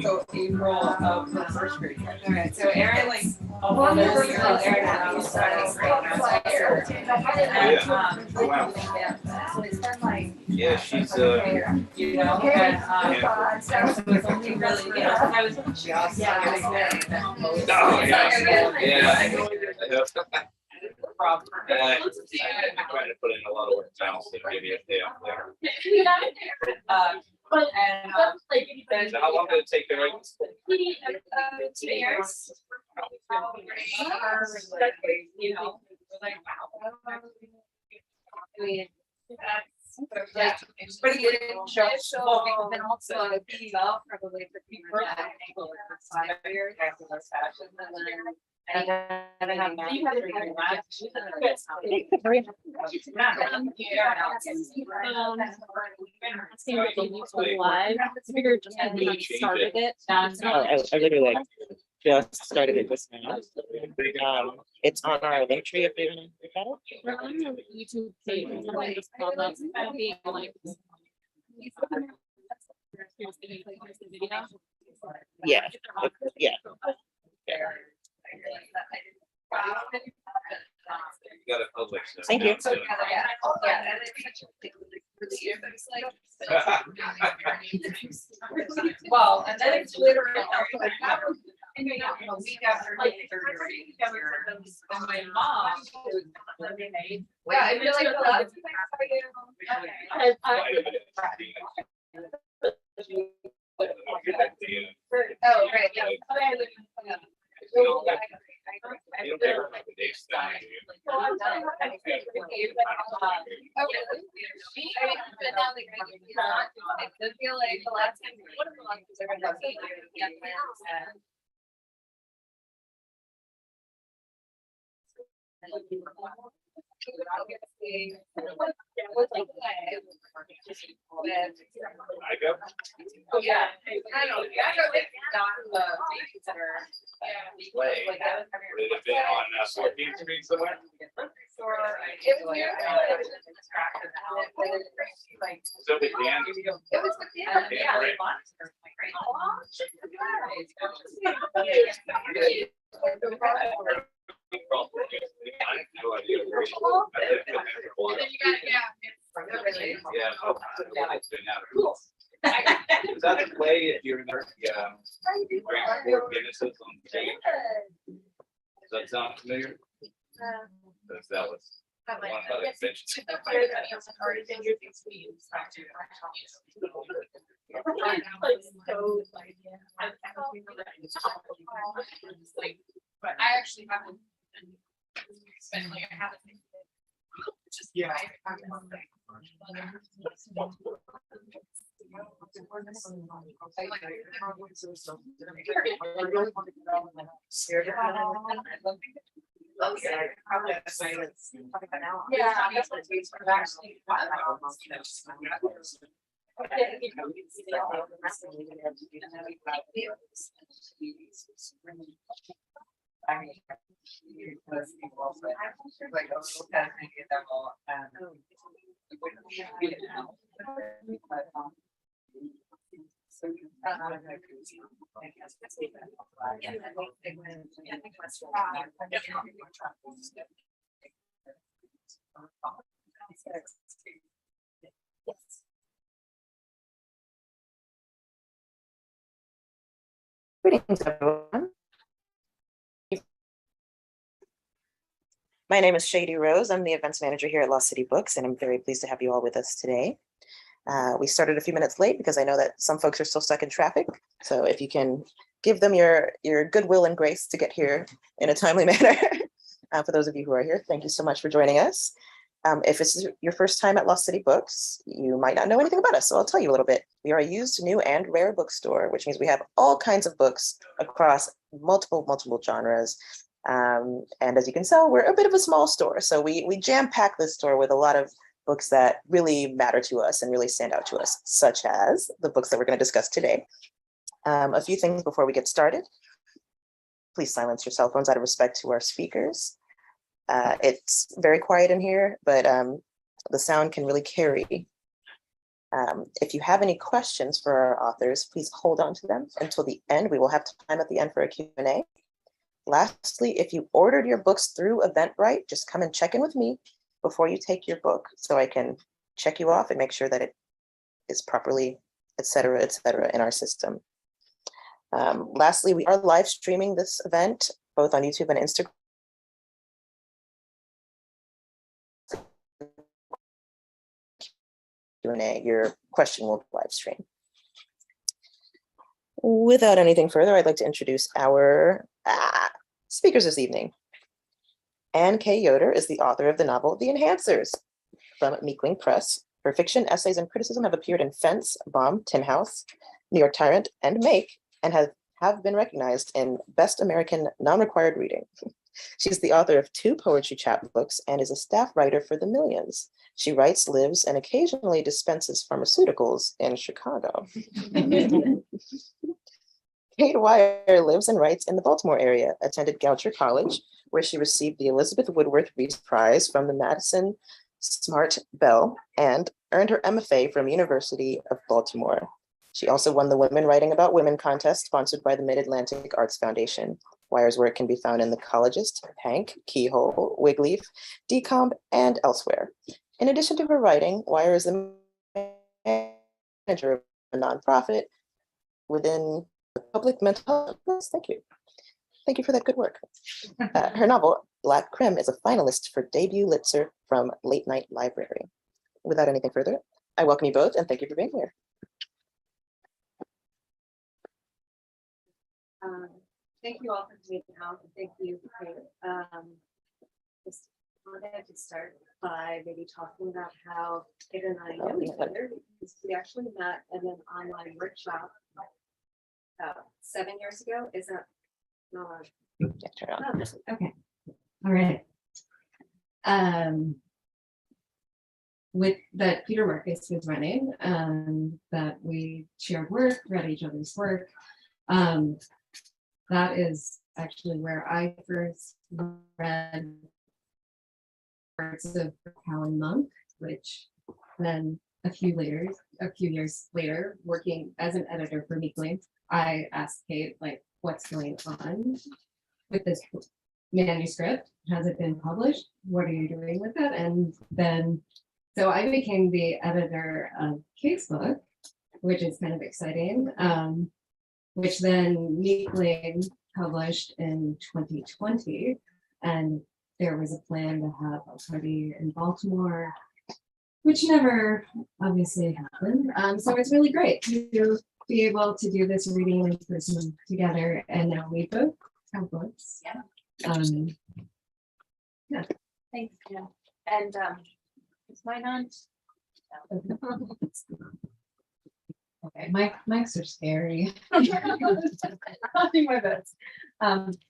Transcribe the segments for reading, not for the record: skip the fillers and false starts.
So April of the first grade. All right, so Erin, like, all the years ago, Erin and I was starting grade when I was here. Wow. Yeah, so it's been like. Yeah, she's You know, and, so it was only really, you know, I was just getting married. oh yeah. Yeah. Problem. I'm trying to put in a lot of work now, so maybe a day off there. So how long did it take to write this? 2 years. You know, like, wow. I mean, yeah, it's pretty good show. Well, then also being up probably for people that people are 5 years after those fashion and then have you had it last live. I figured just when we started it. I literally just started it this minute. It's on our link tree if you're gonna look at it. We're on your YouTube page. And somebody just called up being like. Yeah, yeah. You gotta publish this. Thank you. Well, and then it's literally a week after like surgery. And my mom. Yeah, I feel like the last oh, right. Yeah. You don't ever have the dates down, do you? I feel like the last time one of the last times I read that I go. oh yeah, I know. I go with the babysitter. Way. Would it have been on 14th Street somewhere? So the Dan. It was with Dan. Yeah, right. I have no idea. Yeah. It's been out. Is that the way if you're in the Grand Four Guinnesses on stage? Does that sound familiar? Because that was one of the inventions. But I actually haven't spent like I haven't. Just yeah. Greetings, everyone. My name is Shady Rose. I'm the events manager here at Lost City Books, and I'm very pleased to have you all with us today. We started a few minutes late because I know that some folks are still stuck in traffic. So if you can give them your goodwill and grace to get here in a timely manner. For those of you who are here, thank you so much for joining us. If this is your first time at Lost City Books, you might not know anything about us, so I'll tell you a little bit. We are a used, new, and rare bookstore, which means we have all kinds of books across multiple genres. And as you can tell, we're a bit of a small store, so we jam-pack this store with a lot of books that really matter to us and really stand out to us, such as the books that we're going to discuss today. A few things before we get started. Please silence your cell phones out of respect to our speakers. It's very quiet in here, but the sound can really carry If you have any questions for our authors, please hold on to them until the end. We will have time at the end for a Q&A. Lastly, if you ordered your books through Eventbrite, just come and check in with me before you take your book so I can check you off and make sure that it is properly, et cetera, in our system. Lastly, we are live streaming this event both on YouTube and Instagram. Q&A, your question will live stream. Without anything further, I'd like to introduce our speakers this evening. Anne K. Yoder is the author of the novel The Enhancers from Meekling Press. Her fiction, essays, and criticism have appeared in Fence, Bomb, Tin House, New York Tyrant, and Make, and have been recognized in Best American Non-Required Reading. She's the author of 2 poetry chapbooks and is a staff writer for The Millions. She writes, lives, and occasionally dispenses pharmaceuticals in Chicago. Kate Wyer lives and writes in the Baltimore area, attended Goucher College, where she received the Elizabeth Woodworth Reese Prize from the Madison Smart Bell and earned her MFA from University of Baltimore. She also won the Women Writing About Women contest sponsored by the Mid-Atlantic Arts Foundation. Wyer's work can be found in The Collegist, Pank, Keyhole, Wigleaf, Decomp, and elsewhere. In addition to her writing, Wyer is the manager of a nonprofit within the public mental health. Thank you. Thank you for that good work. Her novel, Black Creme, is a finalist for Debut Litzer from Late Night Library. Without anything further, I welcome you both and thank you for being here. Thank you all for coming out. Thank you. Just wanted to start by maybe talking about how Kate and I know each other, because we actually met in an online workshop about 7 years ago. Is that not? Yeah, turn it on. Okay, all right. With that Peter Marcus was running, that we shared work, read each other's work. That is actually where I first read parts of Cow and Monk, which then a few years later, working as an editor for Meekling, I asked Kate, like, what's going on with this manuscript? Has it been published? What are you doing with it? And then, so I became the editor of Kate's book, which is kind of exciting, which then Meekling published in 2020. And there was a plan to have a party in Baltimore, which never obviously happened. So it's really great to be able to do this reading in person together. And now we both have books. Yeah. Yeah. Thanks. Yeah. And is mine on? Okay, mics are scary. I'll do my best.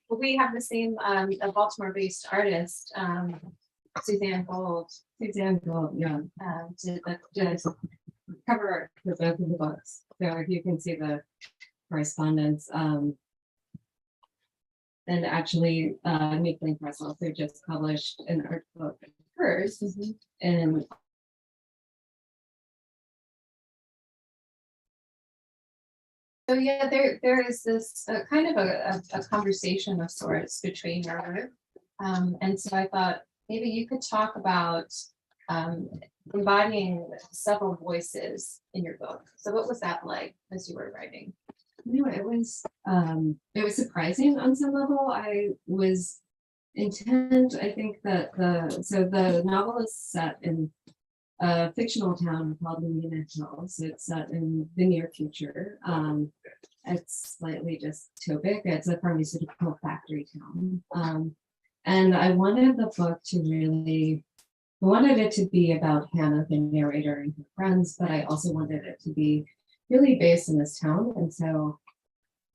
We have the same a Baltimore-based artist, Suzanne Gold. Suzanne Gold, yeah. Did the cover art For both of the books. So if you can see the correspondence. And actually, Meekling Press also just published an art book of hers. And So yeah, there is this kind of a conversation of sorts between your work. And so I thought maybe you could talk about embodying several voices in your book. So what was that like as you were writing? you know, it was surprising on some level. I was intent, I think that the novel is set in a fictional town called Louisiana Hills. It's set in the near future. It's slightly dystopic. It's a pharmaceutical factory town. And I wanted the book to I wanted it to be about Hannah, the narrator, and her friends, but I also wanted it to be really based in this town. And so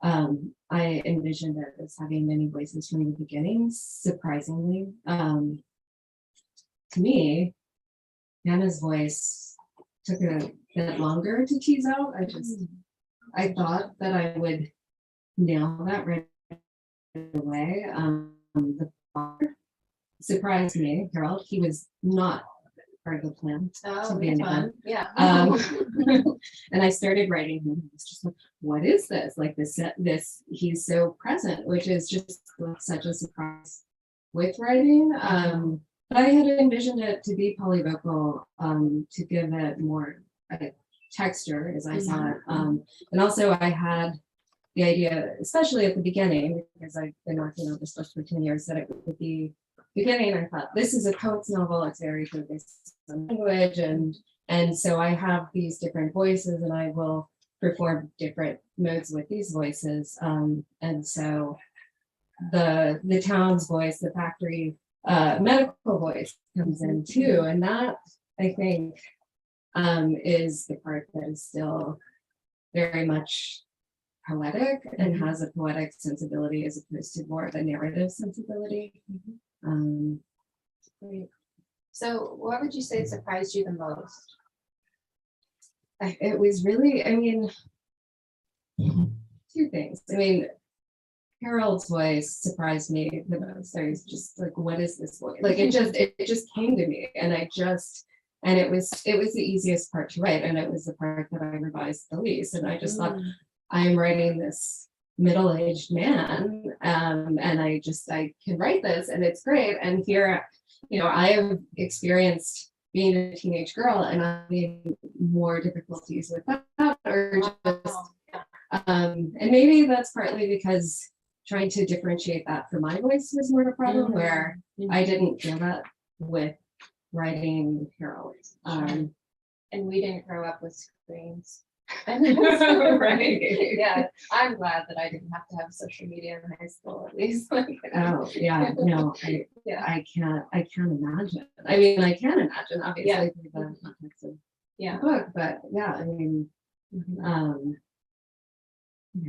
I envisioned it as having many voices from the beginning, surprisingly. To me, Hannah's voice took a bit longer to tease out. I thought that I would nail that right away. The father surprised me, Harold. He was not part of the plan. Oh, To be in the fun. Yeah. And I started writing him. I was just like, what is this? Like this, he's so present, which is just like such a surprise with writing. But I had envisioned it to be polyvocal, to give it more texture as I saw it. And also I had the idea, especially at the beginning, because I've been working on this book for 10 years, that it would be beginning. I thought this is a poet's novel, it's very focused on language, and so I have these different voices and I will perform different modes with these voices. And so the town's voice, the factory medical voice comes in too. And that I think is the part that is still very much poetic and has a poetic sensibility as opposed to more of a narrative sensibility. Great. So what would you say surprised you the most? It was really, I mean, two things. I mean, Harold's voice surprised me the most. I was just like, what is this voice? Like it just came to me, and it was the easiest part to write, and it was the part that I revised the least. And I just thought, I'm writing this middle-aged man, and I can write this, and it's great. And here, I have experienced being a teenage girl, and I'm having more difficulties with that, or just, and maybe that's partly because trying to differentiate that from my voice was more the problem, where I didn't feel that with writing Harold. And we didn't grow up with screens. Right. Yeah, I'm glad that I didn't have to have social media in high school, at least. Oh yeah, no, I can't imagine. I mean, I can imagine, obviously, through the context of the book, but yeah, I mean,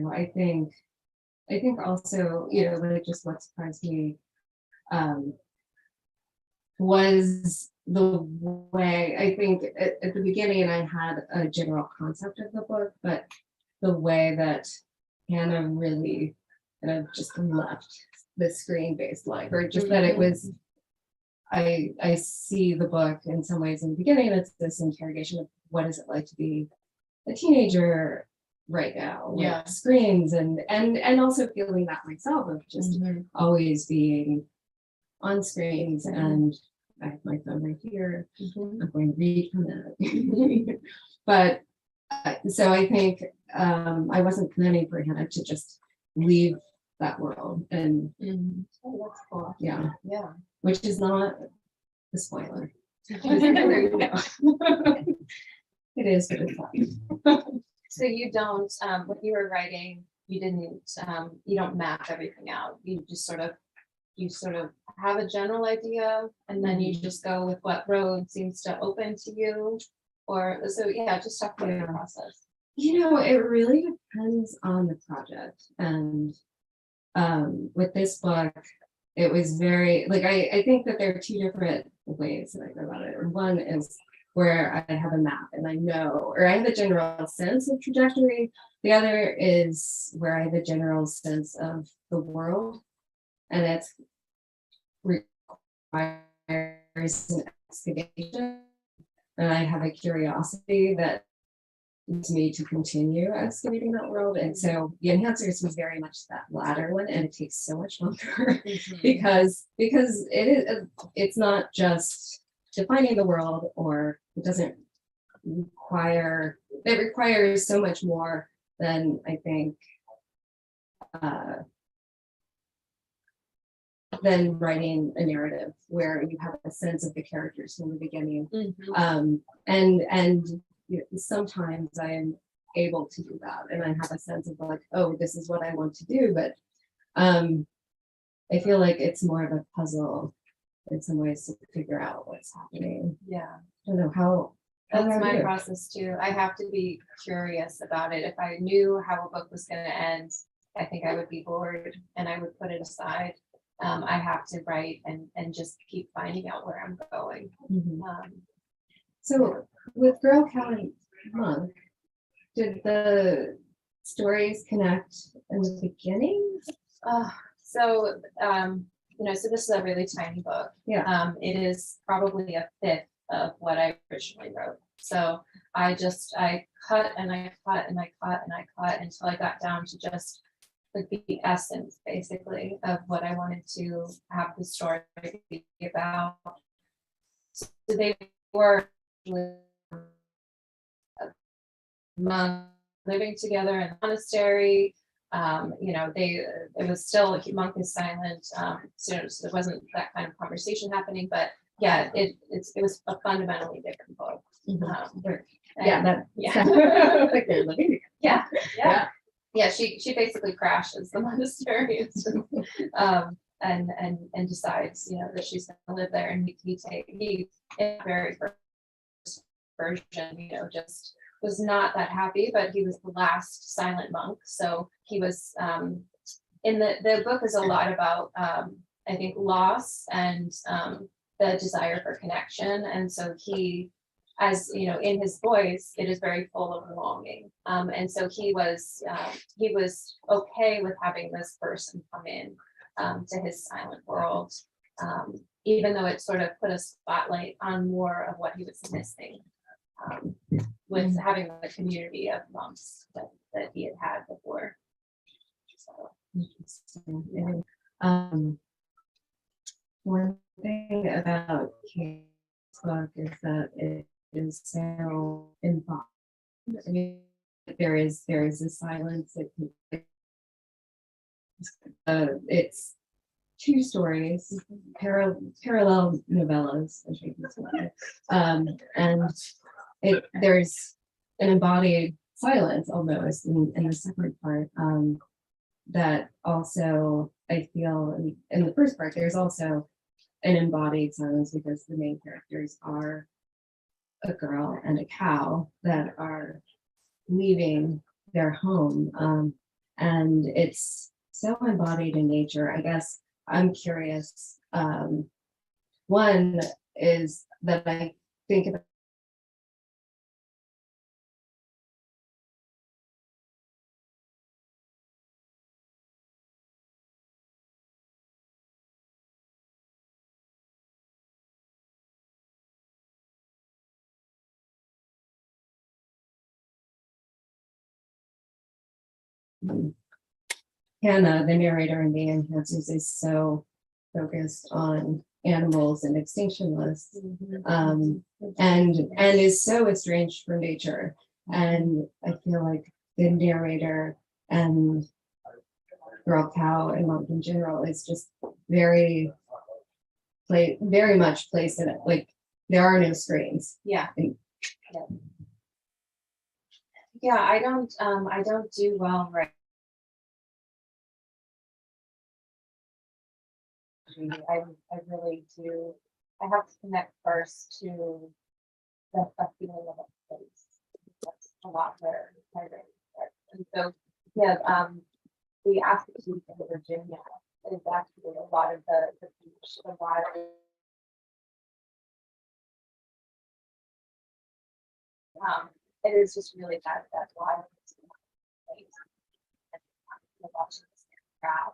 I think also, like just what surprised me was the way, I think at the beginning I had a general concept of the book, but the way that Hannah really kind of just left the screen-based life, or just that it was, I see the book in some ways in the beginning, it's this interrogation of what is it like to be a teenager right now with screens, and also feeling that myself of just always being on screens. And I have my phone right here. I'm going to read from it. But so I think I wasn't planning for Hannah to just leave that world, and Oh, that's cool. yeah, which is not a spoiler. It is, but it's not. So you don't, when you were writing, you don't map everything out. You sort of have a general idea, and then you just go with what road seems to open to you. Or so, just talk about the process. It really depends on the project. And with this book, it was very, like, I think that there are two different ways that I go about it. One is where I have a map and I know, or I have a general sense of trajectory. The other is where I have a general sense of the world, and it requires an excavation. And I have a curiosity that leads me to continue excavating that world. And so the Enhancers was very much that latter one, and it takes so much longer because it's not just defining the world, or it doesn't require, it requires so much more than I think than writing a narrative where you have a sense of the characters from the beginning. And sometimes I am able to do that, and I have a sense of like, oh, this is what I want to do, but I feel like it's more of a puzzle in some ways to figure out what's happening. Yeah, I don't know how. that's my process too. I have to be curious about it. If I knew how a book was going to end, I think I would be bored and I would put it aside. I have to write and just keep finding out where I'm going. So with Girl Cow and Monk, did the stories connect in the beginning? So this is a really tiny book. Yeah. It is probably a fifth of what I originally wrote. So I cut and I cut and I cut and I cut until I got down to just the essence basically of what I wanted to have the story be about. So they were monk living together in a monastery. It was still monk is silent. So there wasn't that kind of conversation happening, but yeah, it was a fundamentally different book. Yeah, that Yeah. sounds like they're living Yeah, Yeah. yeah. She basically crashes the monastery and decides, that she's gonna live there. And he in the very first version, just was not that happy, but he was the last silent monk. So he was in the book is a lot about I think loss and the desire for connection. And so he, as in his voice, it is very full of longing. And so he was okay with having this person come in to his silent world, even though it sort of put a spotlight on more of what he was missing, with having the community of monks that he had before. So, Interesting. One thing about Kate's book is that it is so embodied. I mean, there is a silence. It's two stories, parallel novellas, I think it's what. And there's an embodied silence almost in the second part. That also I feel in the first part there's also an embodied silence because the main characters are a girl and a cow that are leaving their home, and it's so embodied in nature. I guess I'm curious. One is that I think about Hannah, the narrator in the Enhancers, is so focused on animals and extinction lists, and is so estranged from nature. And I feel like the narrator and Girl Cow and Monk in general is just very much placed in it. Like there are no screens. yeah. Yeah, I don't do well right. I really do. I have to connect first to the feeling of a place. That's a lot where my brain starts. And so, yeah, the African in Virginia is actually a lot of the beach, the water. It is just really that water. Watching the crowd.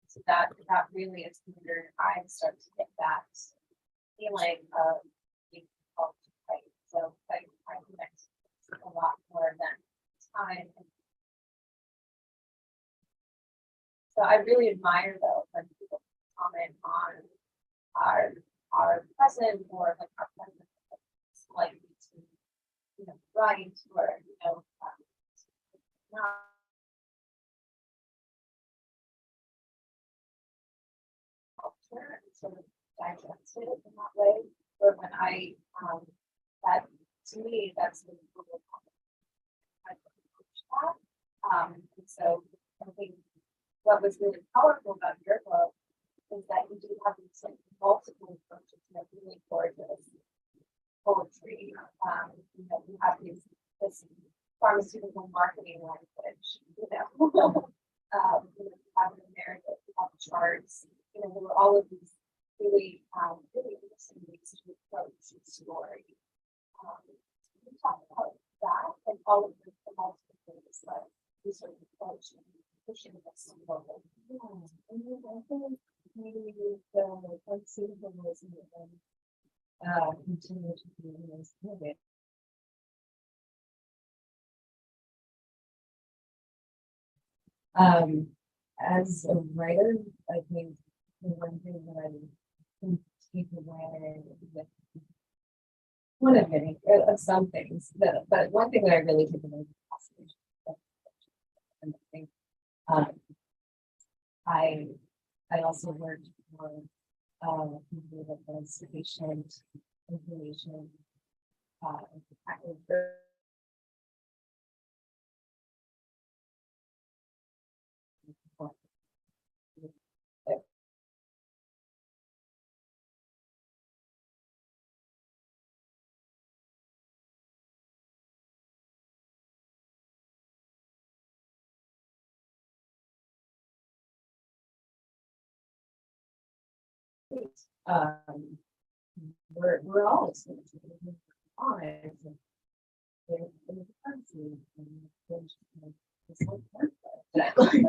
So that really is where I start to get that feeling of being called to fight. So I connect a lot more than time. So I really admire though when people comment on our present or like our present, like to write or not. Sort of digest it in that way. But when that to me, that's the and so I think what was really powerful about your book is that you do have these like, multiple approaches to really gorgeous poetry. You have this pharmaceutical marketing language, you have a narrative, you have charts, there were all of these really interesting ways to approach the story. We talk about that and all of the multiple things that we sort of approach and pushing this forward. Yeah, and I think maybe the pharmaceuticalism and continue to be in this movie. As a writer, I think the one thing that I can take away with one of many of some things that, but one thing that I really took away from the passage, and I think, I also worked for people that was patient information, um, we're all experiencing lives and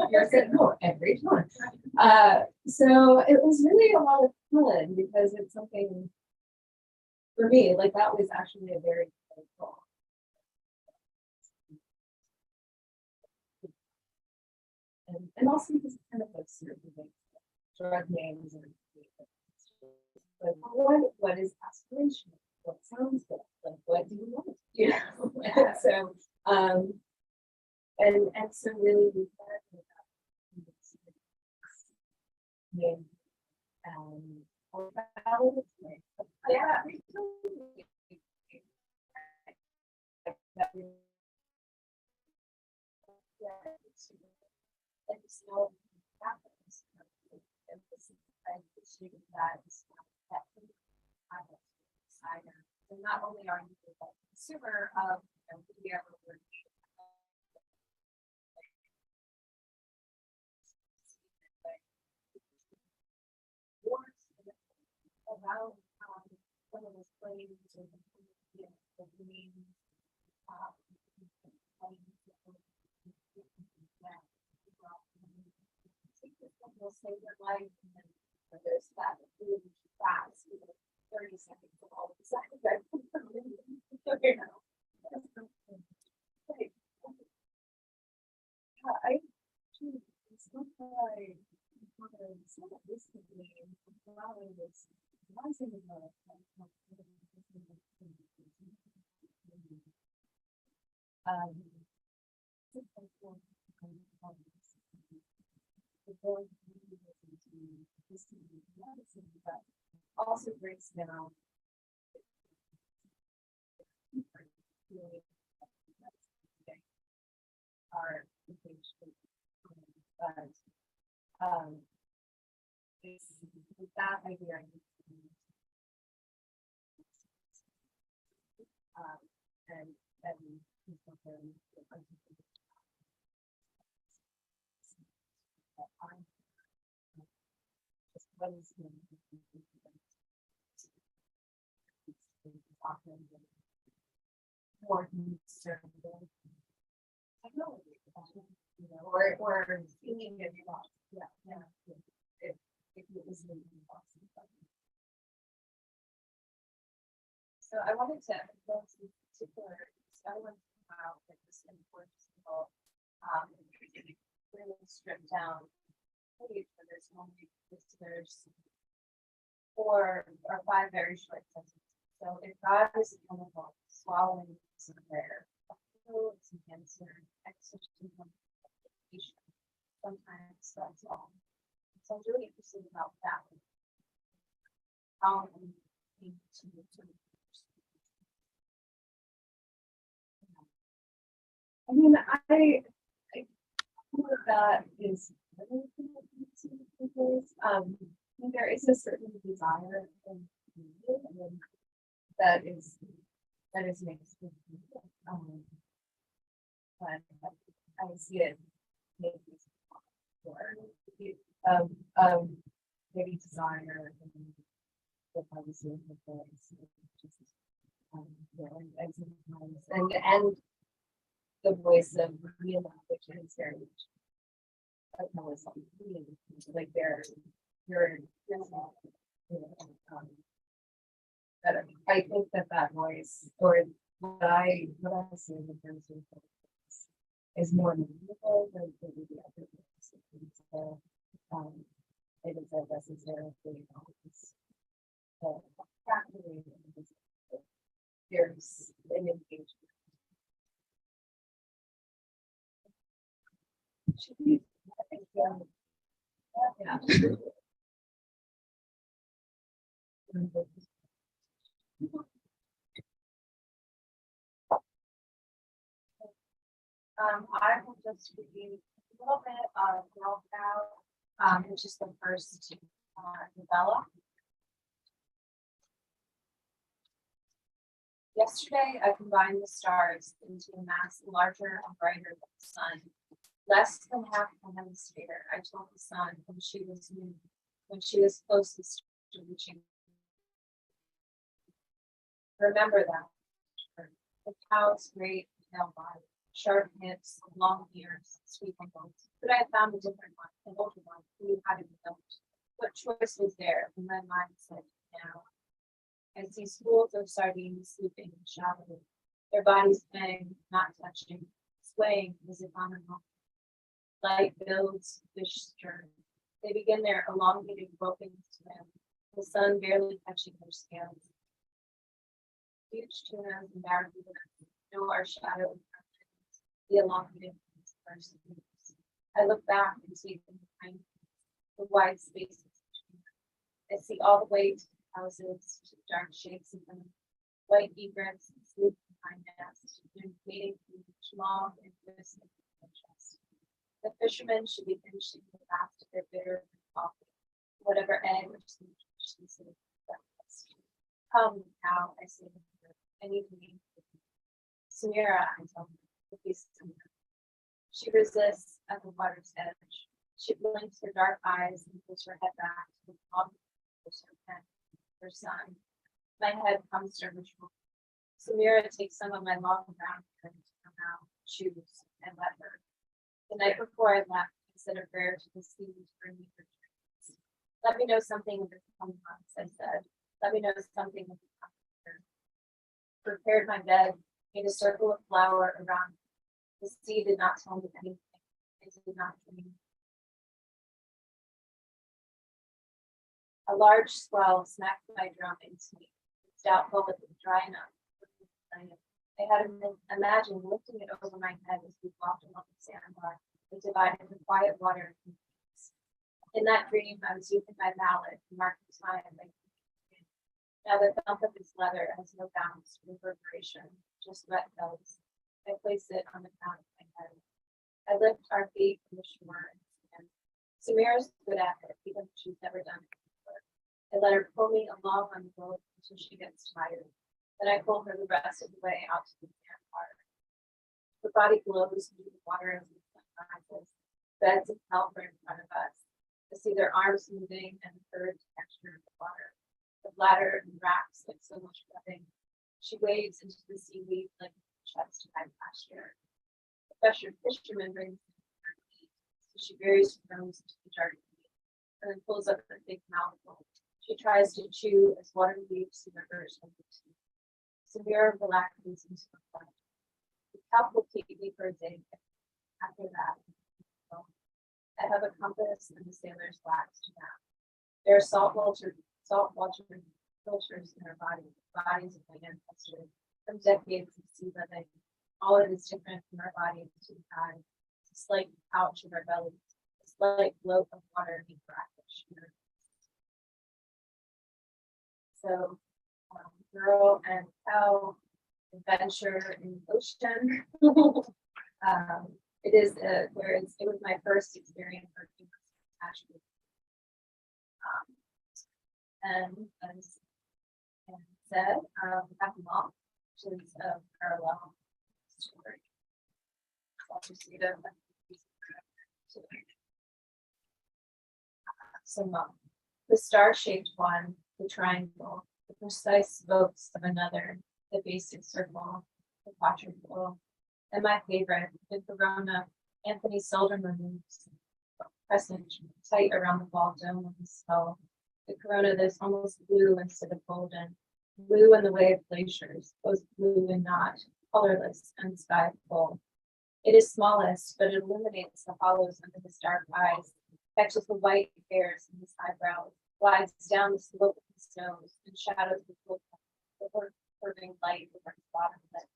you're saying no every time. So it was really a lot of fun because it's something for me, like that was actually a very good goal. And also because it kind of like certain things, drug names and like what is aspiration? What sounds good? Like what do you want? You know? And so and so really we had yeah. And not only are you the consumer of media or about some of those claims and the names. Will save their life and then there's that really fast, 30 seconds of all of a sudden. I it's not that I saw that recently while I was rising in the but also breaks down our but it's with that idea and what is often more concerned technology, you know, or feeling it. Yeah. If it was really possible. So I wanted to go to particular. I want to come out like this important really stripped down page where there's only there's 4 or 5 very short sentences. So if God is a chemical, swallowing is a prayer, it's an answer, exercise, sometimes that's all. So I'm really interested about that. How we need to I mean, I think that is there is a certain desire in that is mixed with but I see it maybe maybe desire and the privacy of the voice, and sometimes and the voice of real which is very much like you're But I think that voice, or what I see in terms of is more meaningful than the other voices. So, it is a necessary thing. So, that really is- there's an engagement. Should we- I think, yeah. I will just review a little bit of Girl Scout, which is the first novella. Yesterday, I combined the stars into a mass larger and brighter than the sun. Less than half the hemisphere, I told the sun when she was new, when she was closest to reaching. Remember that. The cow's great pale body, sharp hips, long ears, sweet ankles. But I found a different one, an older one, who knew how to be built. What choice was there? And my mind said, now. I see schools of sardines sleeping shallowly, their bodies bang, not touching, swaying as if on a rope. Light builds, fish stir. They begin their elongated groping swim, the sun barely touching their scales. Huge tunas and barracudas know our shadow, the elongated first. I look back and see them behind the wide spaces. I see all the way to the houses, to dark shapes of them, white egrets, sleep behind nest, and waiting for each long and twisted interest. The fishermen should be finishing the last of their bitter coffee, whatever egg or sweet she said breakfast. Come now, I say to her, I need to meet you. Samira, I tell her, will be Samira. She resists at the water's edge. She blinks her dark eyes and pulls her head back to the palm of her son. My head comes to her shoulder. Samira takes some of my long brown hair into her mouth, chews, and let her. The night before I left, I said a prayer to the sea to bring me her dreams. Let me know something of the coming months, I said. Let me know something of the coming year. Prepared my bed, made a circle of flour around me. The sea did not tell me anything. It did not dream. A large swell smacked my drum into me. It's doubtful if it was dry enough. I had imagined lifting it over my head as we walked along the sandbar that divided the quiet water. In that dream, I was using my mallet to mark the time. Now the thump of its leather has no bounce, reverberation, just wet bells. I place it on the crown of my head. I lift our feet from the shore and Samira's good at it, even if she's never done it before. I let her pull me along on the boat until she gets tired. Then I pull her the rest of the way out to the sandbar. Her body glows into the water as the sun rises. Beds of kelp are in front of us. I see their arms moving and the curved texture of the water. The bladder and wraps like so much rubbing. She wades into the seaweed like a chest high pasture. The fisherman brings her feet, so she buries her nose into the dark meat, and then pulls up her big mouthful. She tries to chew as water leaves the rivers of the teeth. Samira relaxes into the front. The kelp will keep me for a day. After that, I have a compass and a sailor's wax to map. There are saltwater filters in our bodies of my ancestors from decades of sea living. All of it is different from our bodies to the eye. It's a slight pouch of our bellies, a slight float of water being brackish. So, girl and cow adventure in the ocean. It was my first experience working with attachment. And as Anne said, Happy Mom, which is a parallel story. I'll just read it. So Mom, the star-shaped one, the triangle, the precise spokes of another, the basic circle, the quadruple, and my favorite, the corona, Anthony seldom removes, crescent tight around the ball dome of his skull. The corona that's almost blue instead of golden, Blue in the way of glaciers, both blue and not, colorless and sky full. It is smallest, but it illuminates the hollows under his dark eyes, catches the white hairs in his eyebrows, glides down the slope of his nose, and shadows the curving light over his bottom lip.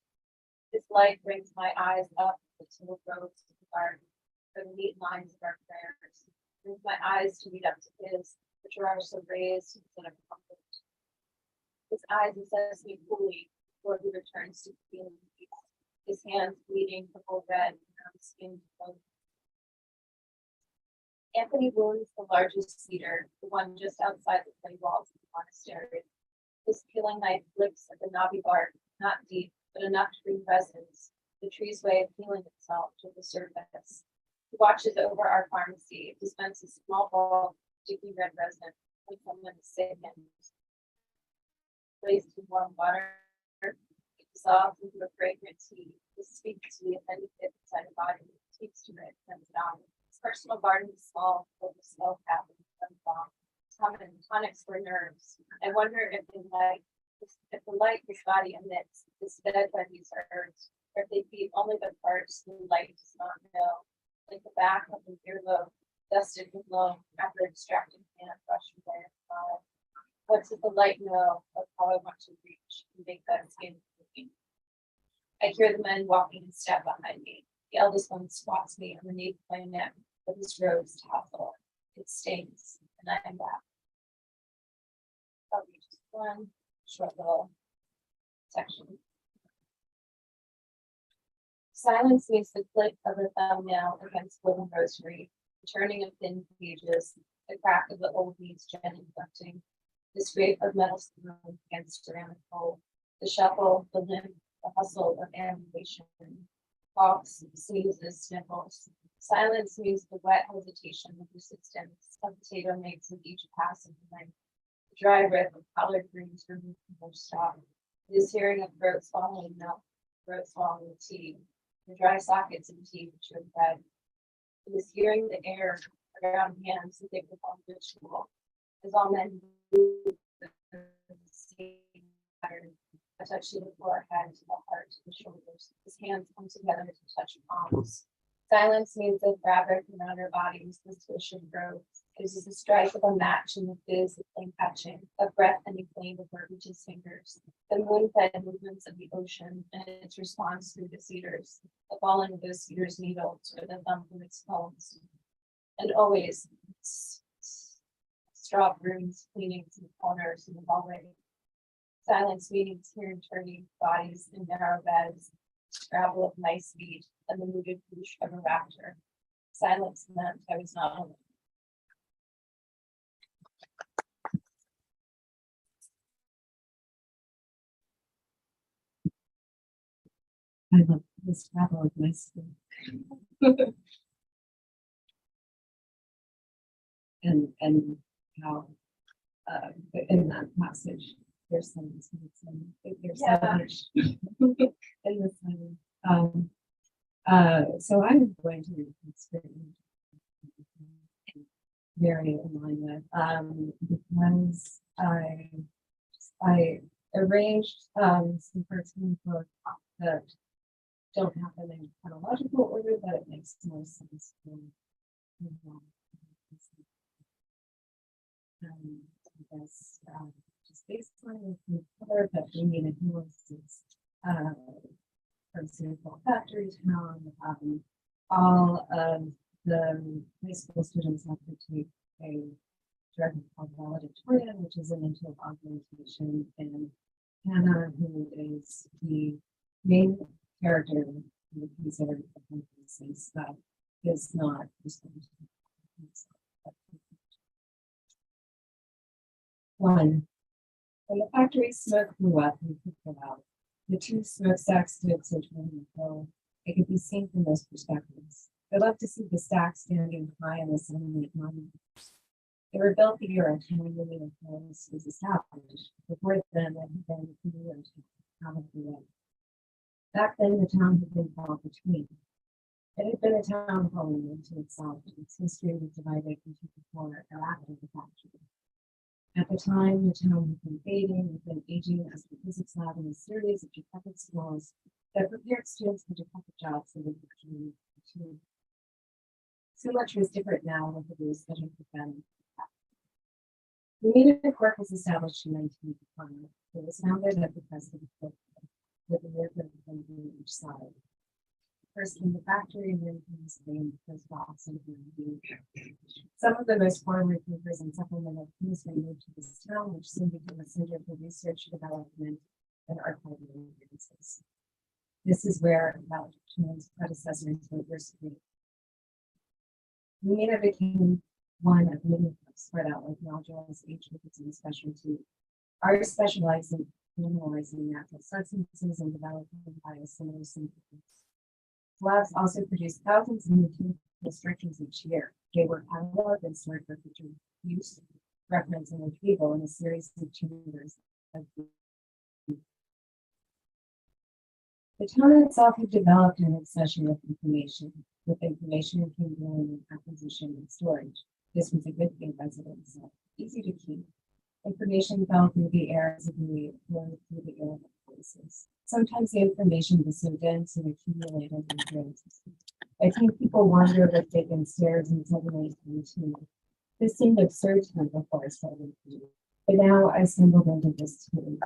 This light brings my eyes up to the little roads of the garden, for the neat lines of our prayers. Brings my eyes to meet up to his, which are so raised instead of comfort. His eyes assess me coolly before he returns to feeling peace. His hands bleeding purple red around his skin clothes. Anthony wounds the largest cedar, the one just outside the clay walls of the monastery. His peeling knife flicks at the knobby bark, not deep, but enough to bring resonance, the tree's way of healing itself to the surface. He watches over our pharmacy, dispenses small bulk of sticky red resin when someone is sick and placed in warm water, dissolves into a fragrant tea. This speaks to the offended pit inside the body, speaks to it, sends it out. His personal garden is small, full of small cabins and bomb. Common tonics for nerves. I wonder if the light his body emits is fed by these herbs, or if they feed only the parts the light does not know, like the back of the earlobe, dusted with loam after extracting hand brush away and smile. What does the light know of how I want to reach and make that skin clean? I hear the men walking in step behind me. The eldest one swats me underneath my neck with his rose tassel. It stings, and I am back. I'll read just one short little section. Silence means the click of a thumbnail against wooden rosary, the turning of thin pages, the crack of the old leaves gently reflecting, the scrape of metal spoon against ceramic bowl, the shuffle, the limp, the hustle of ambulation, coughs, sneezes, sniffles. Silence means the wet hesitation and persistence a potato makes with each pass of the knife. The dry rip of collard greens removed from their stalk. It is hearing of throat swallowing milk, throat swallowing tea, the dry sockets in tea which are bread. It is hearing the air around hands that they perform ritual. As all men move the same pattern, a touch to the forehead, to the heart, to the shoulders. His hands come together to touch palms. Silence means the fabric around our bodies, the swish of growth. It is the strike of a match and the fizz of flame catching, a breath and a flame of Burbidge's fingers, the moon-fed movements of the ocean and its response through the cedars, the falling of those cedars' needles or the thump of its bones. And always straw brooms cleaning to the corners in the hallway. Silence meetings here in turning bodies in narrow beds, scrabble of nice feet, and the mooted whoosh of a raptor. Silence meant I was not alone. I love this travel of my school. and how in that passage there's so much there's so much in this one. So I'm going to experience very in line with because I arranged some parts in the book that don't happen in chronological order, but it makes more sense to I guess just baseline with color, but we need a nuances. For example, Factory Town, all of the high school students have to take a drug called valedictorian, which is a mental augmentation, and Hannah, who is the main character who considered the that is not responsible. One, when the factory smoke blew up and kicked it out, the two smokestacks stood centrally in the hill. It could be seen from those perspectives. I love to see the stacks standing high in the sunlight monuments. They were built the year of time when the hills was established. Before then, it had been a commuter town of the way. Back then, the town had been called between. It had been a town home into itself. Its history was divided into before or after the factory. At the time, the town had been fading, had been aging as the physics lab in a series of decrepit schools that prepared students for decrepit jobs that would become too. So much was different now with the new schedule for them. The Media Corp was established in 1985. It was founded at the President with a worker on each side. First came the factory and then came Spain, first box and some of the most forward papers and supplemental chemistry moved to this town, which soon became a center for research, development, and archival experiences. This is where about China's predecessors were screened. MENA became one of many books spread out like nodules, atrials, and specialty. Ours specialized in analyzing natural substances and developing biosimilar synthesis. Labs also produced thousands of new chemical structures each year. They were cataloged and stored for future use, reference, and retrieval in a series of chambers. The town itself had developed an obsession with information. With information came learning, acquisition, and storage. This was a good thing residents said. Easy to keep. Information fell through the air as it flowed through the air of places. Sometimes the information was so dense and accumulated in droves. I think people wander with vacant stares and suddenly into. This seemed absurd to me before I started reading. But now I stumbled into this too.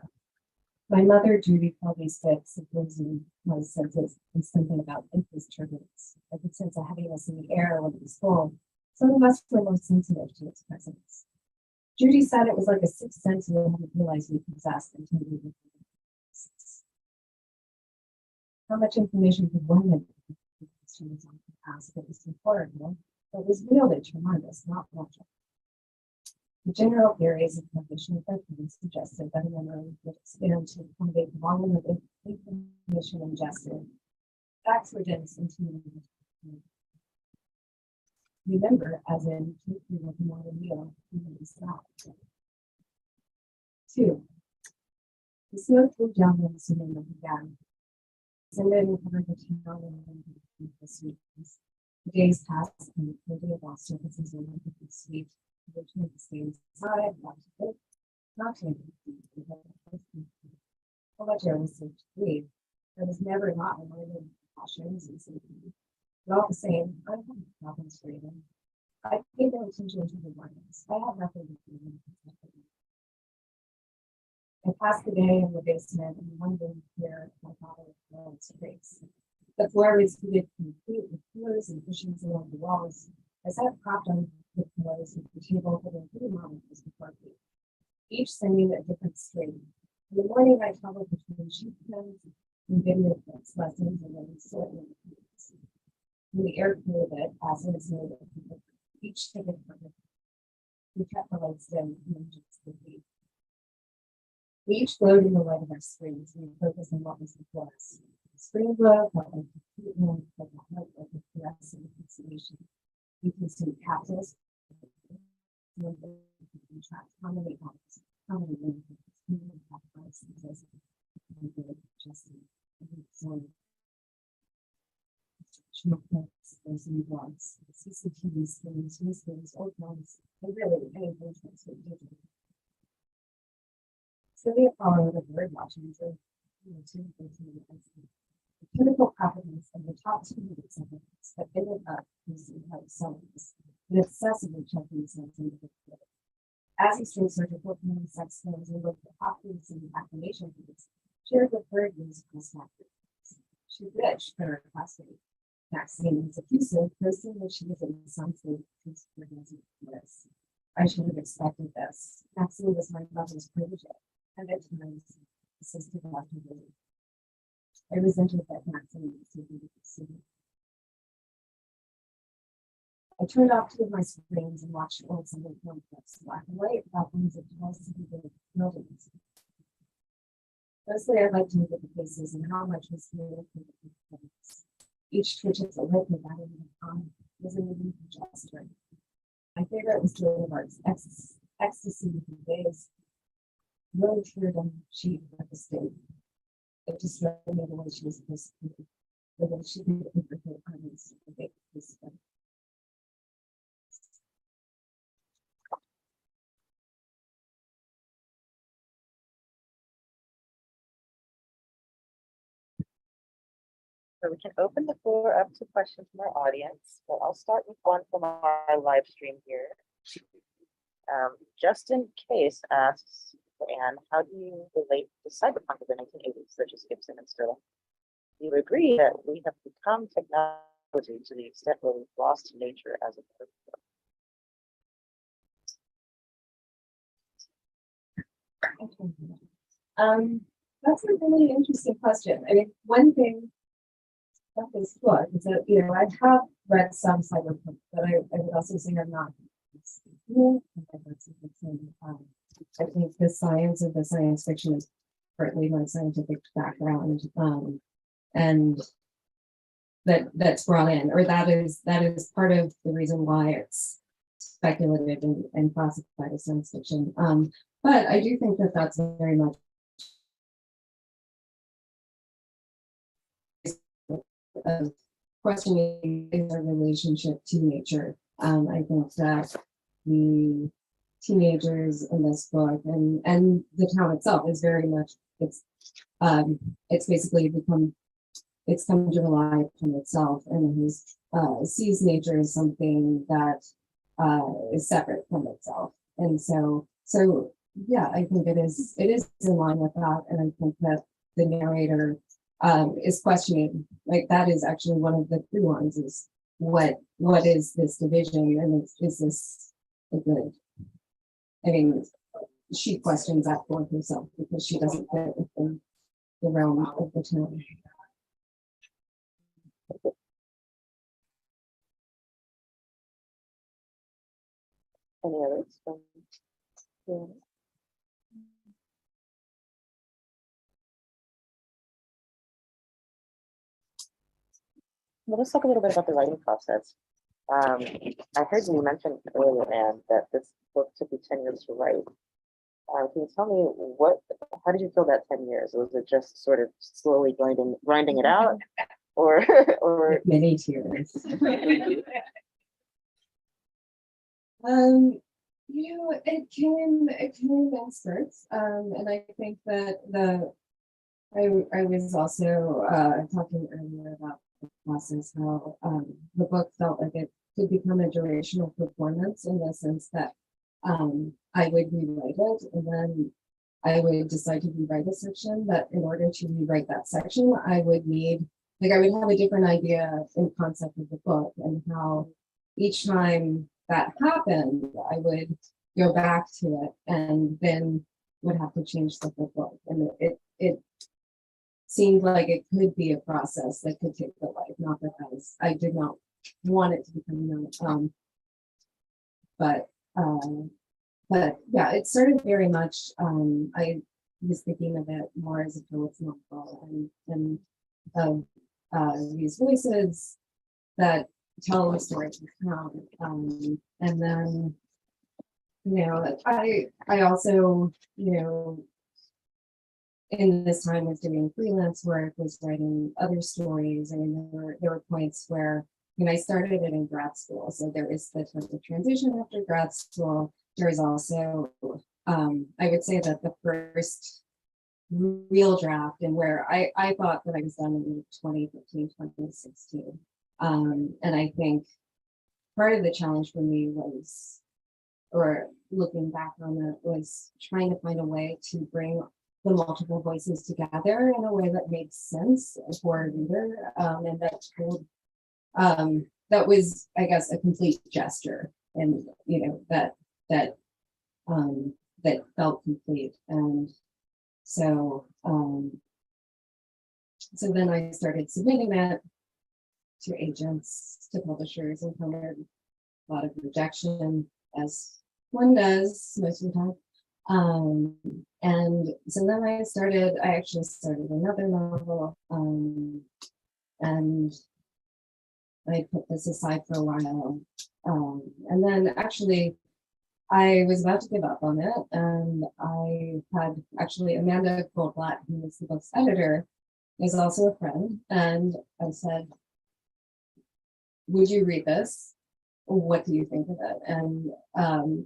My mother, Judy, probably said, supposing my senses and something about interest turbulence. I could sense a heaviness in the air when it was full. Some of us were more sensitive to its presence. Judy said it was like a sixth sense we hadn't realized we possessed until we were. How much information could one have students on the past that was horrible, but was really tremendous, not logical. The general theories of cognition suggested that a memory would expand to accommodate the volume of information ingested. Facts were dense and too many. Remember, as in keep your looking at a wheel, even stop. 2. The snow flew down the cement of the dam. And then covered the town and the sweetness. The days passed and the day of all surfaces and the sweet. Which made the stay inside, not to how much air was safe to breathe. There was never not reminded cautions and safety. But all the same, I had problems for them. I paid no attention to the warnings. I had nothing to do with it. I passed the day in the basement and wondered where my father was face. The floor was heated complete with pillows and cushions along the walls. I sat propped on the pillows at the table for the 3 monitors before me, each singing a different string. In the morning, I traveled between sheet pens and video clips, lessons, and then sorting the when the air cleared it, as it is noted, each ticket for it. We kept the lights dim and just the beat. We each glowed in the light of our screens, and we focused on what was before us. The screen glow felt like a complete moment, like a heart, like a caress and a consolation. You can see capsules. How many hours? How many minutes? How many hours? Those new blogs, CCTV screens, new screens, old ones, and really any movements that you do. So they follow the bird watching for the chemical properties of the top 2 minutes of evidence that ended up using how cells and excessively checking cells into the field. As extreme surgical and sex skills and looked at properties and affirmation foods, shared with bird musical factors. She bitched for her classmate. Maxine was effusive, posting that she was in some food for this. I should have expected this. Maxine was my mother's protege, and at times assisted after the I resented that Maxine was so beautiful. I turned off 2 of my screens and watched old Sunday film clips, black and white, about things that tells to be buildings. Mostly, I'd like to look at the faces and how much was here. Each twitch of the lip of that in the palm was a moving gesture. My favorite was Yoder's ecstasy for days. Really teared on cheek at the state. It just struck me the way she was supposed to be. The way she did it with her arms. So we can open the floor up to questions from our audience. So I'll start with one from our live stream here. Justin Case asks, Anne, how do you relate to cyberpunk of the 1980s, such as Gibson and Sterling? Do you agree that we have become technology to the extent where we've lost nature as a person? That's a really interesting question. I mean, one thing about this book is that, you know, I have read some cyberpunk, but I would also say I'm not. I think the science of the science fiction is partly my scientific background, and that's brought in, or that is part of the reason why it's speculative and classified as science fiction. But I do think that that's very much questioning our relationship to nature. I think that the teenagers in this book and the town itself is very much it's basically it's come to rely upon itself and sees nature as something that is separate from itself. And so yeah, I think it is in line with that. And I think that the narrator is questioning, like, that is actually one of the through lines, is what is this division, and is this a good? I mean, she questions that for herself because she doesn't fit within the realm of the town. Any others? Yeah. Well, let's talk a little bit about the writing process. I heard you mention earlier, Anne, that this book took you 10 years to write. Can you tell me how did you feel that 10 years? Was it just sort of slowly grinding it out, or Many tears. You know, it came in spurts. And I think that I was also talking earlier about the process, how the book felt like it could become a durational performance, in the sense that I would rewrite it, and then I would decide to rewrite a section, but in order to rewrite that section, I would have a different idea and concept of the book, and how each time that happened, I would go back to it and then would have to change the whole book. And it seemed like it could be a process that could take the life, not that I did not want it to become that. But yeah, it started very much, I was thinking of it more as a poet's novel, and of these voices that tell the story of the town. And then, you know, I also, you know, in this time was doing freelance work, was writing other stories. I mean, there were points where, when I started it in grad school, so there is the type of transition after grad school. There is also, I would say that the first real draft, and where I thought that I was done in 2015, 2016. And I think part of the challenge for me was, or looking back on it, was trying to find a way to bring the multiple voices together in a way that made sense for a reader, and that told, that was, I guess, a complete gesture, and you know, that felt complete. And so then I started submitting it to agents, to publishers, and encountered a lot of rejection, as one does most of the time. And so then I actually started another novel, and I put this aside for a while. And then actually I was about to give up on it, and I had actually Amanda Goldblatt, who is the book's editor, is also a friend, and I said, would you read this? What do you think of it? And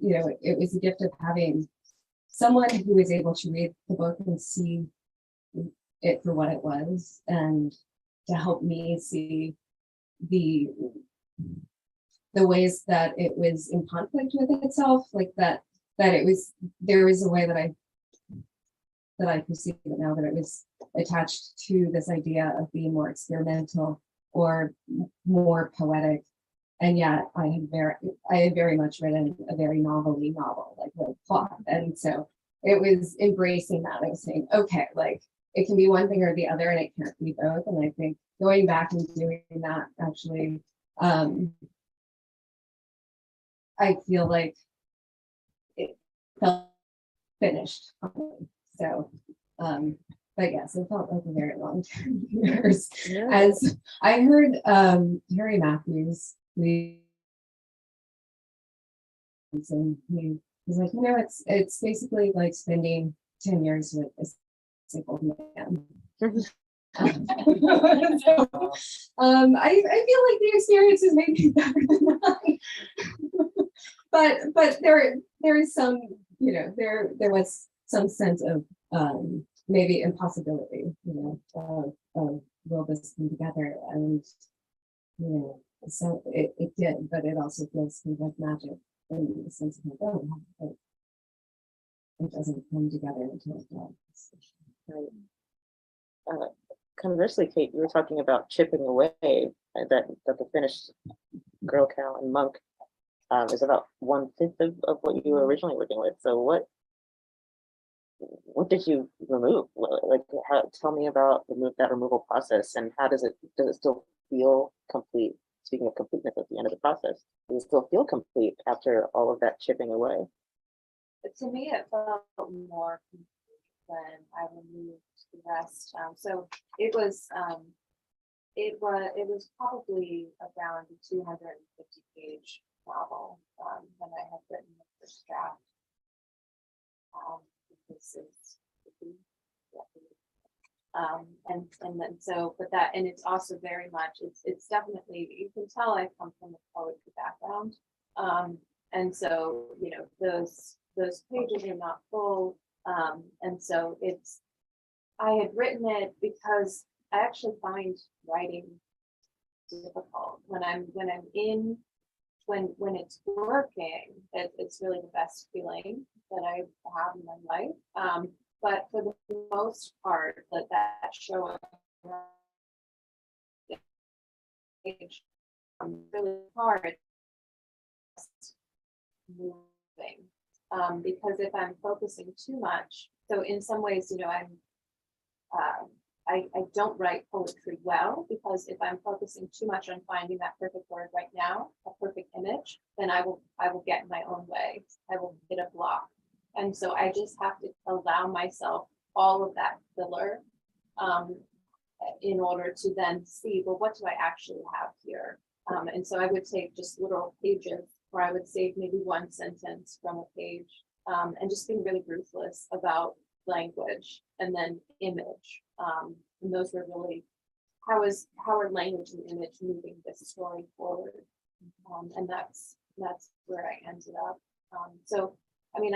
you know, it was a gift of having someone who was able to read the book and see it for what it was, and to help me see the ways that it was in conflict with itself, like that it was, there was a way that I perceive it now, that it was attached to this idea of being more experimental or more poetic. And yet I had very much written a very novel-y novel, like the plot. And so it was embracing that. I was saying, okay, like it can be one thing or the other and it can't be both. And I think going back and doing that actually, I feel like it felt finished. So, but yes, it felt like a very long 10 years. Yeah. As I heard Harry Matthews, and he was like, you know, it's basically like spending 10 years with a single man. So, I feel like the experience is maybe better than mine. but there is some, you know, there was some sense of maybe impossibility, you know, of will this come together, and you know, so it did, but it also feels kind of like magic in the sense of like, oh, it doesn't come together until it does. Right. Conversely, Kate, you were talking about chipping away, that the finished Girl Cow and Monk is about 1/5 of what you were originally working with. So what did you remove? Like, tell me about that removal process, and how does it still feel complete? Speaking of completeness at the end of the process, does it still feel complete after all of that chipping away? But to me, it felt more complete when I removed the rest. So it was probably around a 250-page novel when I had written the first draft. This is and then so, but that, and it's also very much, it's definitely, you can tell I come from a poetry background, and so, you know, those pages are not full, and so I had written it because I actually find writing difficult when it's working. It's really the best feeling that I have in my life. But for the most part, that show really hard moving, because if I'm focusing too much, so in some ways, you know, I don't write poetry well, because if I'm focusing too much on finding that perfect word right now, a perfect image, then I will get in my own way. I will hit a block. And so I just have to allow myself all of that filler in order to then see, well, what do I actually have here? And so I would take just literal pages, or I would save maybe one sentence from a page, and just being really ruthless about language and then image. And those were really, how are language and image moving this story forward? And that's where I ended up. So I mean,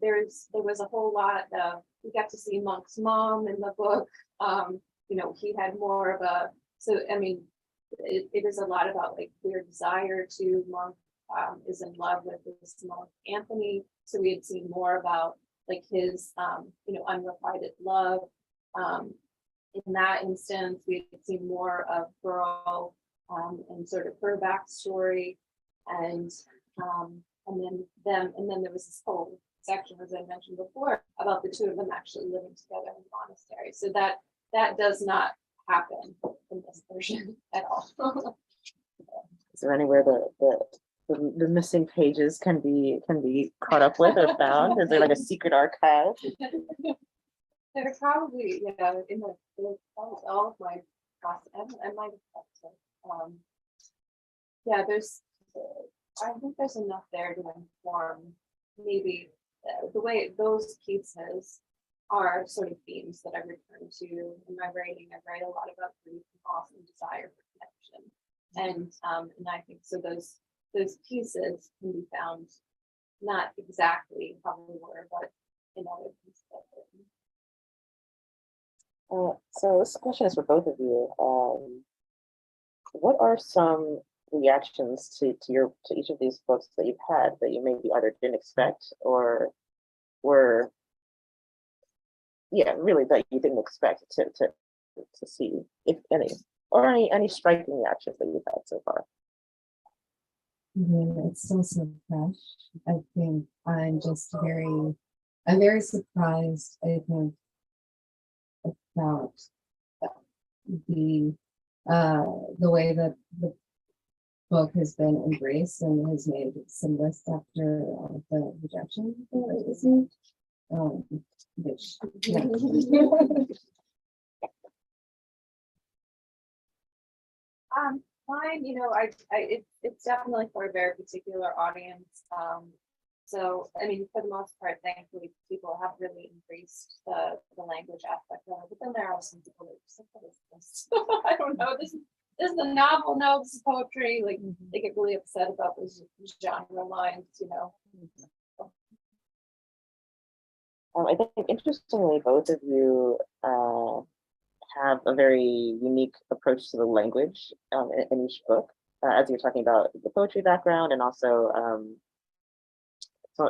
there was a whole lot of, we got to see Monk's mom in the book. You know, he had more of so I mean, it is a lot about like queer desire to. Monk is in love with this monk, Anthony. So we had seen more about like his, you know, unrequited love. In that instance, we had seen more of Girl and sort of her backstory, and then there was this whole section, as I mentioned before, about the two of them actually living together in the monastery. So that does not happen in this version at all. Is there anywhere the missing pages can be caught up with or found? Is there like a secret archive? They're probably, yeah, all of my process. I might have kept it. Yeah, I think there's enough there to inform maybe the way those pieces are sort of themes that I return to in my writing. I write a lot about grief and loss and desire for connection, and I think so. Those pieces can be found not exactly how they were, but in other pieces. So this question is for both of you. What are some reactions to each of these books that you've had that you maybe either didn't expect or were, yeah, really that you didn't expect to see, if any, or any striking reactions that you've had so far? It's still so fresh. I think I'm very surprised, I think, about the the way that the book has been embraced and has made some list after all of the rejection that it received. Which yeah. Mine, it's definitely for a very particular audience. So, I mean, for the most part, thankfully, people have really embraced the language aspect of it. But then there are some people that are just like, what is this? I don't know. This is a novel. No, this is poetry. Like they get really upset about those genre lines, I think interestingly, both of you have a very unique approach to the language in each book, as you're talking about the poetry background and also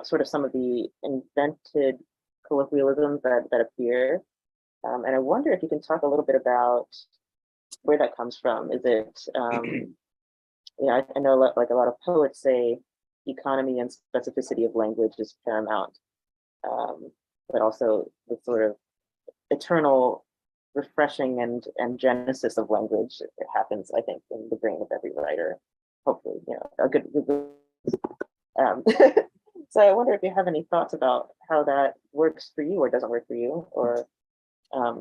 sort of some of the invented colloquialisms that appear. And I wonder if you can talk a little bit about where that comes from. Is it, I know like a lot of poets say economy and specificity of language is paramount, but also the sort of eternal refreshing and genesis of language. It happens, I think, in the brain of every writer. Hopefully, a good. So I wonder if you have any thoughts about how that works for you or doesn't work for you, or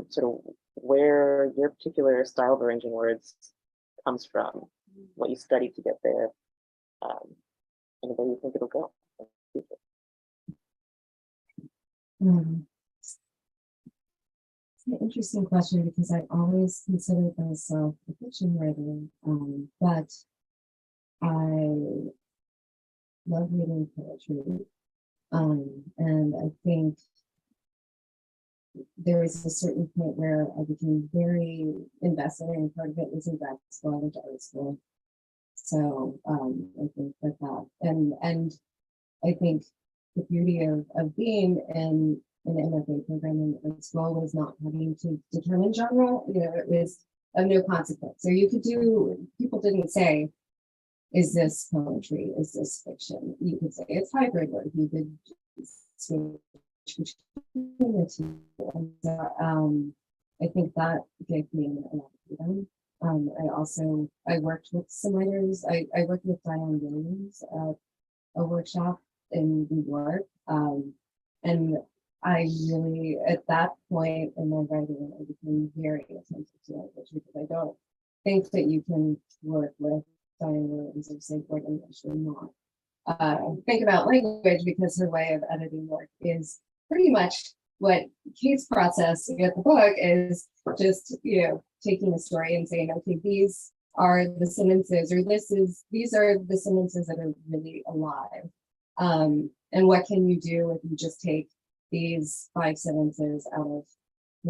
sort of where your particular style of arranging words comes from, what you studied to get there, and where you think it'll go. It's an interesting question because I always considered myself a fiction writer, but I love reading poetry. And I think there was a certain point where I became very invested, and part of it was in grad school, I went to art school. So I think that and I think the beauty of being in an MFA program in art school was not having to determine genre. It was of no consequence. So you could people didn't say, is this poetry? Is this fiction? You could say it's hybrid work. You could switch between the two. And so, I think that gave me a lot of freedom. I worked with some writers. I worked with Diane Williams at a workshop in New York. And I really, at that point in my writing, I became very attentive to language because I don't think that you can work with Diane Williams or say Ford English or not. Think about language because her way of editing work is pretty much what Kate's process to get the book is just, taking a story and saying, okay, these are the sentences, or these are the sentences that are really alive. And what can you do if you just take these 5 sentences out of, a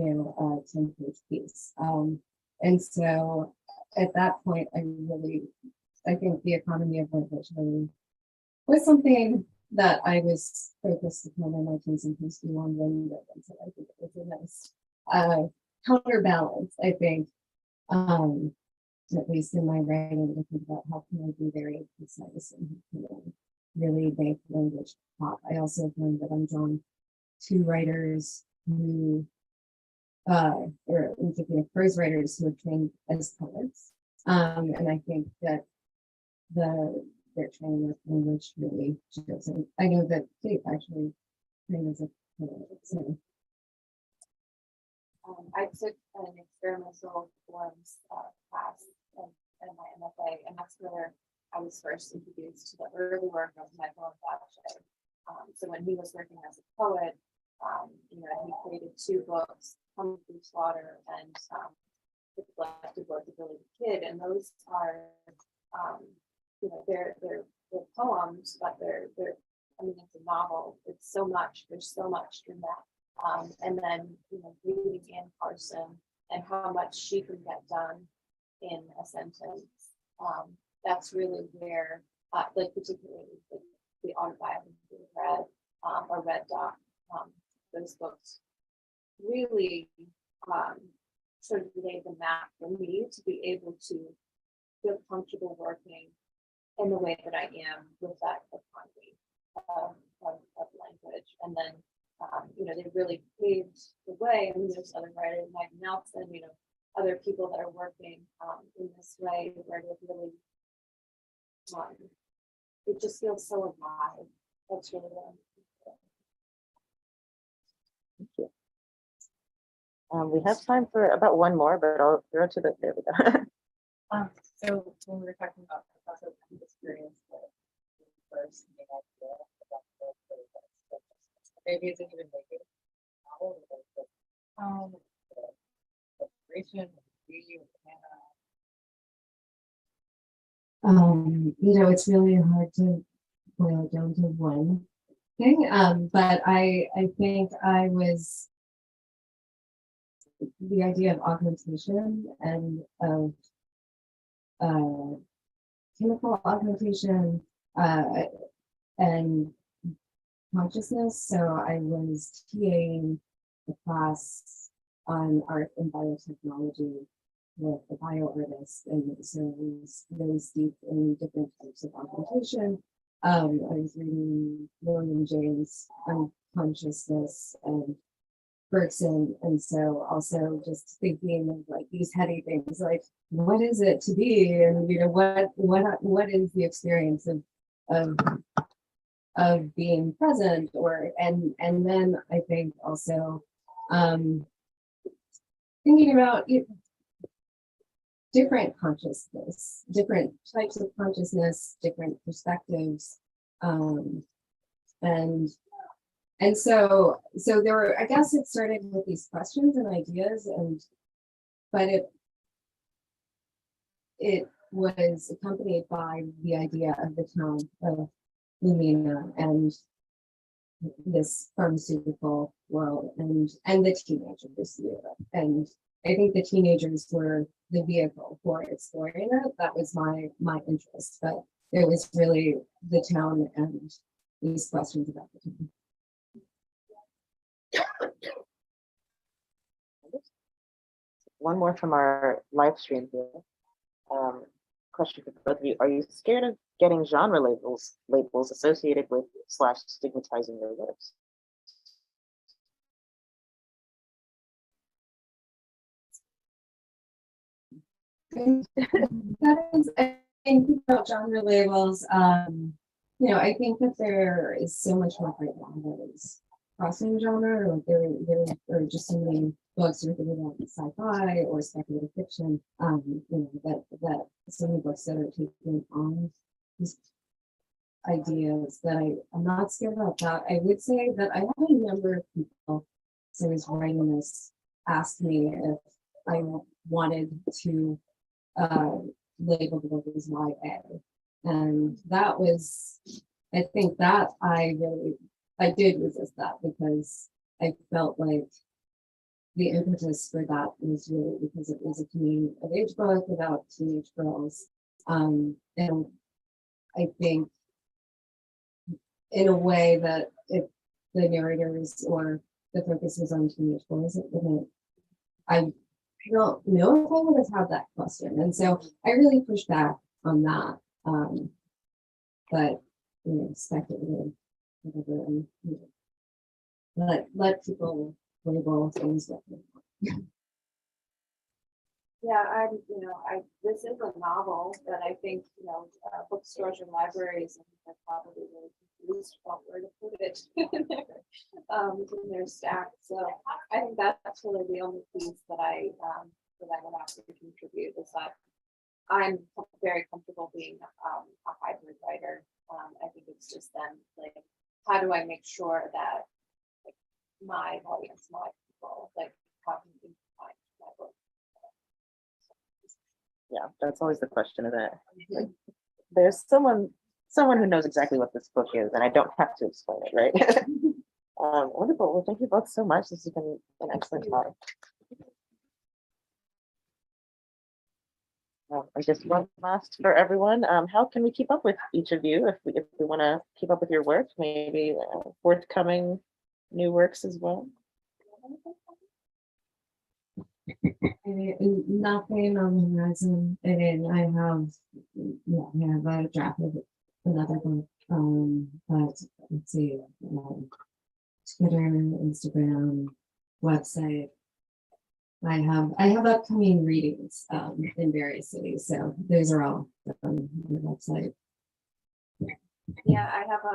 10-page piece? And so at that point, I think the economy of language really was something that I was focused upon in my Kings and Queens one window. And so I think it was a nice counterbalance, I think, at least in my writing, to think about how can I be very precise and really make language pop. I also find that I'm drawn to writers who, or I'm thinking of prose writers who are trained as poets. And I think that their training with language really shows. And I know that Kate actually trained as a poet. So. I took an experimental forms class in my MFA, and that's where I was first introduced to the early work of Michael Bachet. So when he was working as a poet, he created 2 books, Coming Through Slaughter and The Collective Work of Billy the Kid, and those are, they're poems, but they're it's a novel. There's so much in that. And then, reading in person and how much she can get done in a sentence. That's really where, like particularly the autobiography of Red, or Red Dot, those books really sort of laid the map for me to be able to feel comfortable working in the way that I am with that economy of language. And then, they really paved the way. I mean, there's other writers like Nelson, other people that are working in this way where it really, it just feels so alive. That's really what I'm Thank you. We have time for about one more, but I'll throw to the, there we go. So when we were talking about the process of experience, first thing I feel about maybe it's even making novel, the inspiration, It's really hard to boil it down to one thing. But I think I was the idea of augmentation and of chemical augmentation and consciousness. So I was TAing a class on art and biotechnology with a bio artist, and so I was really steeped in different types of augmentation. I was reading William James on consciousness and Bergson, and so also just thinking of like these heady things, like what is it to be, and what is the experience of being present, or and then I think also thinking about different consciousness, different types of consciousness, different perspectives, and so there were, I guess it started with these questions and ideas, but it was accompanied by the idea of the town of Lumina and this pharmaceutical world and the teenagers. And I think the teenagers were the vehicle for exploring it. That was my interest, but it was really the town and these questions about the town. One more from our live stream here. Question for both of you. Are you scared of getting genre labels associated with / stigmatizing your works? That is, I think about genre labels. I think that there is so much more right now that is crossing genre, or there are just so many books written about sci-fi or speculative fiction. That so many books that are taking on these ideas that I'm not scared about that. I would say that I had a number of people, as I was writing this, ask me if I wanted to label the book as YA. And that was, I think that I did resist that, because I felt like the impetus for that was really because it was a coming of age book about teenage girls. And I think in a way that if the narrators or the focus was on teenage boys, it wouldn't, I don't know if I would have had that question. And so I really pushed back on that. But speculative, whatever, and let people label things that they want. Yeah, this is a novel that I think, bookstores and libraries are probably really confused about where to put it in their stack. So I think that's really the only piece that I would have to contribute, is that I'm very comfortable being a hybrid writer. I think it's just then, like, how do I make sure that, like, my audience, my people, like, how can you find my book? Yeah, that's always the question of that. Like, there's someone who knows exactly what this book is, and I don't have to explain it, right? Wonderful. Well, thank you both so much. This has been an excellent talk. And just one last for everyone. How can we keep up with each of you if we want to keep up with your work? Maybe forthcoming new works as well. Nothing on the horizon. And I have a draft of another book. But let's see, Twitter, Instagram, website. I have upcoming readings in various cities, so those are all on the website. Yeah, I have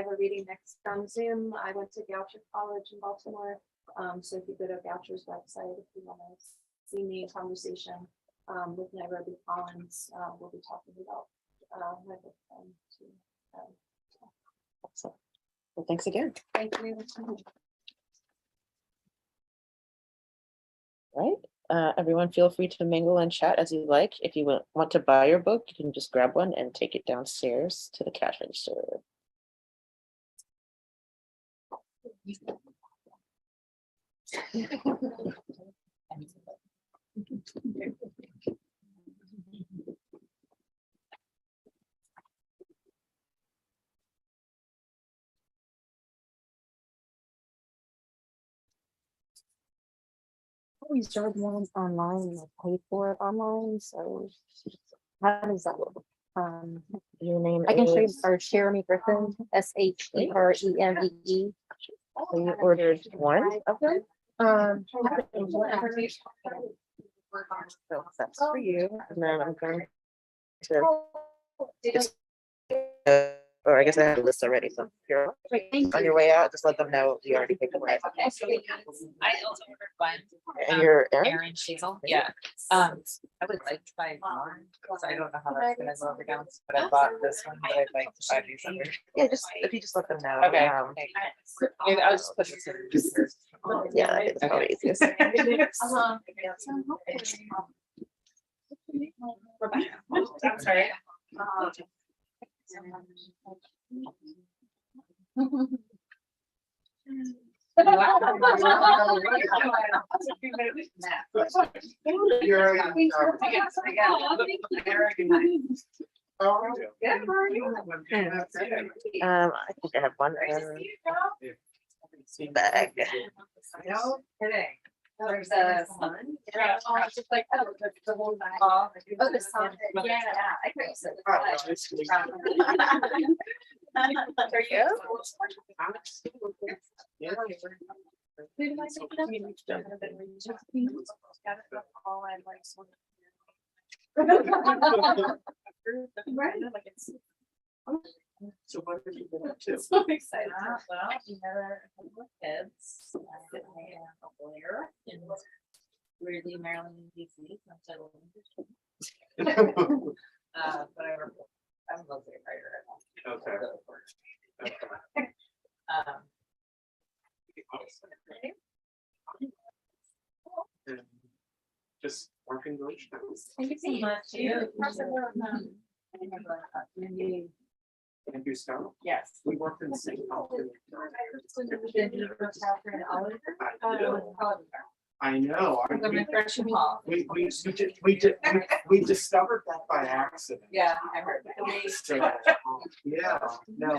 a reading next on Zoom. I went to Goucher College in Baltimore. So if you go to Goucher's website, if you want to see me in conversation with Nairobi Collins, we'll be talking about my book too. Excellent. Well, thanks again. Thank you. Right. Everyone feel free to mingle and chat as you like. If you want to buy your book, you can just grab one and take it downstairs to the cash register. We started one online, like paid for it online, so how does that work? Your name I can show you, is, or Jeremy Griffin, SHEREMEE. so you ordered one of them? So that's for you. And then I'm going to just, or I guess I have a list already. So if you're on your way out, just let them know you already picked them right. I also ordered one. And you're Erin? Aaron Shiegel, yeah. I would like to buy more, because I don't know how that's gonna go over down, but I bought this one, but I'd like to buy these other. Yeah, just if you just let them know. Okay. Maybe I'll just put this in. Yeah, I think it's probably easiest. I'm sorry. I think I have one bag. No kidding. There's a sun. Yeah, it's just like, oh, the whole bag. Oh, the sun. Yeah, I think so. For you? So what have you been up to? So excited. Well, you know, a couple of kids, a lawyer in weirdly Maryland, DC. But I work, I'm a lovely writer. Okay. Just working those. Thank you so much. Thank you, Scott. Yes. We worked in the same company. I know. We discovered that by accident. Yeah, I heard. So, yeah, no,